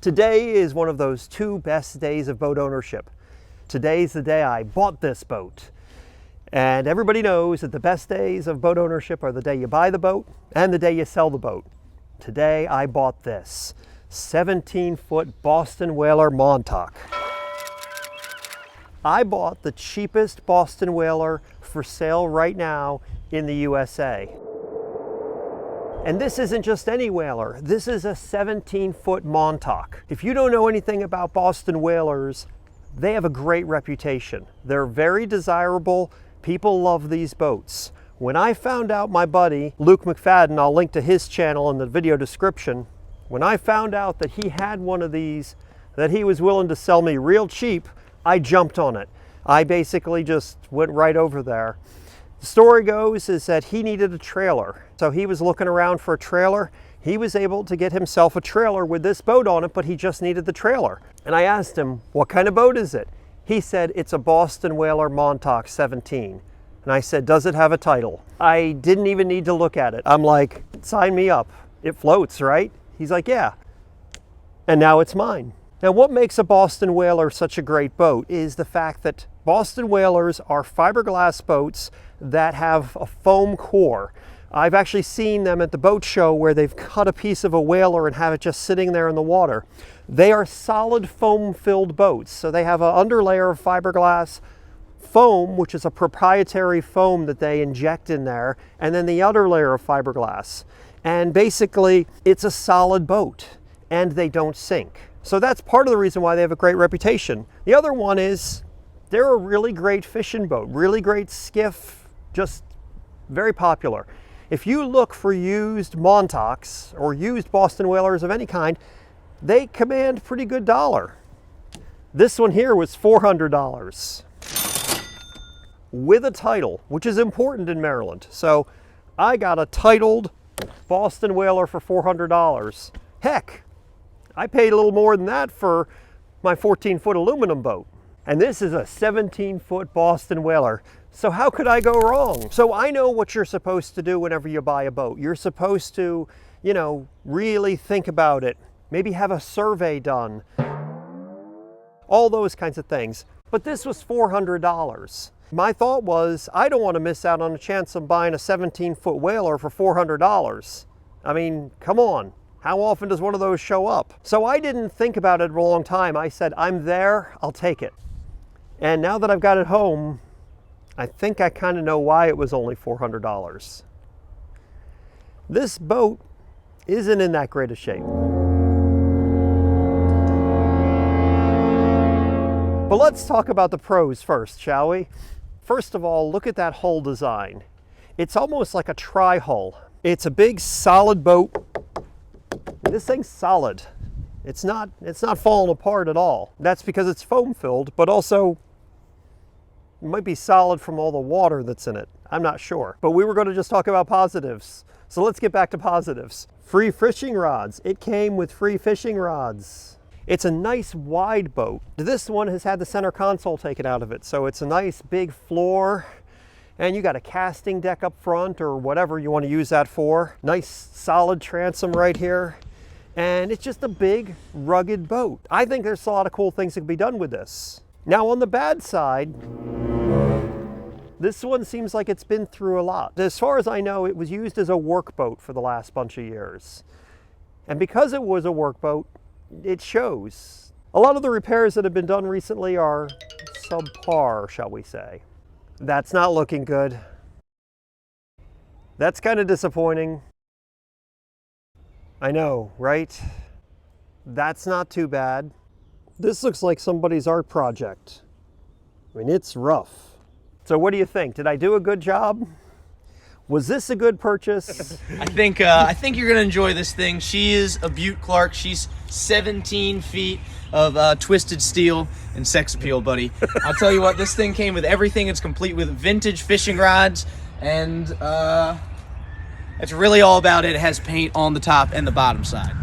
Today is one of those two best days of boat ownership. Today's the day I bought this boat. And everybody knows that the best days of boat ownership are the day you buy the boat and the day you sell the boat. Today I bought this 17-foot Boston Whaler Montauk. I bought the cheapest Boston Whaler for sale right now in the USA. And this isn't just any whaler, this is a 17-foot Montauk. If you don't know anything about Boston Whalers, they have a great reputation. They're very desirable, people love these boats. When I found out my buddy, Luke McFadden, I'll link to his channel in the video description, when I found out that he had one of these that he was willing to sell me real cheap, I jumped on it. I basically just went right over there. The story goes is that he needed a trailer. So he was looking around for a trailer. He was able to get himself a trailer with this boat on it, but he just needed the trailer. And I asked him, what kind of boat is it? He said, it's a Boston Whaler Montauk 17. And I said, does it have a title? I didn't even need to look at it. I'm like, sign me up. It floats, right? He's like, yeah. And now it's mine. Now, what makes a Boston Whaler such a great boat is the fact that Boston Whalers are fiberglass boats that have a foam core. I've actually seen them at the boat show where they've cut a piece of a whaler and have it just sitting there in the water. They are solid foam-filled boats. So they have an underlayer of fiberglass foam, which is a proprietary foam that they inject in there, and then the outer layer of fiberglass. And basically, it's a solid boat, and they don't sink. So that's part of the reason why they have a great reputation. The other one is they're a really great fishing boat, really great skiff, just very popular. If you look for used Montauks or used Boston Whalers of any kind, they command pretty good dollar. This one here was $400 with a title, which is important in Maryland. So I got a titled Boston Whaler for $400. Heck, I paid a little more than that for my 14-foot aluminum boat. And this is a 17-foot Boston Whaler. So how could I go wrong? So I know what you're supposed to do whenever you buy a boat. You're supposed to, really think about it. Maybe have a survey done. All those kinds of things. But this was $400. My thought was, I don't want to miss out on a chance of buying a 17-foot whaler for $400. I mean, come on. How often does one of those show up? So I didn't think about it for a long time. I said, I'm there, I'll take it. And now that I've got it home, I think I kind of know why it was only $400. This boat isn't in that great a shape. But let's talk about the pros first, shall we? First of all, look at that hull design. It's almost like a tri-hull. It's a big solid boat. This thing's solid. It's not falling apart at all. That's because it's foam filled, but also it might be solid from all the water that's in it. I'm not sure. But we were going to just talk about positives. So let's get back to positives. Free fishing rods. It came with free fishing rods. It's a nice wide boat. This one has had the center console taken out of it. So it's a nice big floor. And you got a casting deck up front or whatever you want to use that for. Nice solid transom right here. And it's just a big, rugged boat. I think there's a lot of cool things that can be done with this. Now on the bad side, this one seems like it's been through a lot. As far as I know, it was used as a workboat for the last bunch of years. And because it was a workboat, it shows. A lot of the repairs that have been done recently are subpar, shall we say. That's not looking good. That's kind of disappointing. I know, right? That's not too bad. This looks like somebody's art project. I mean, it's rough. So what do you think? Did I do a good job? Was this a good purchase? I think you're gonna enjoy this thing. She is a beaut, Clark. She's 17 feet of twisted steel and sex appeal, buddy. I'll tell you what, this thing came with everything. It's complete with vintage fishing rods, and it's really all about it. It has paint on the top and the bottom side.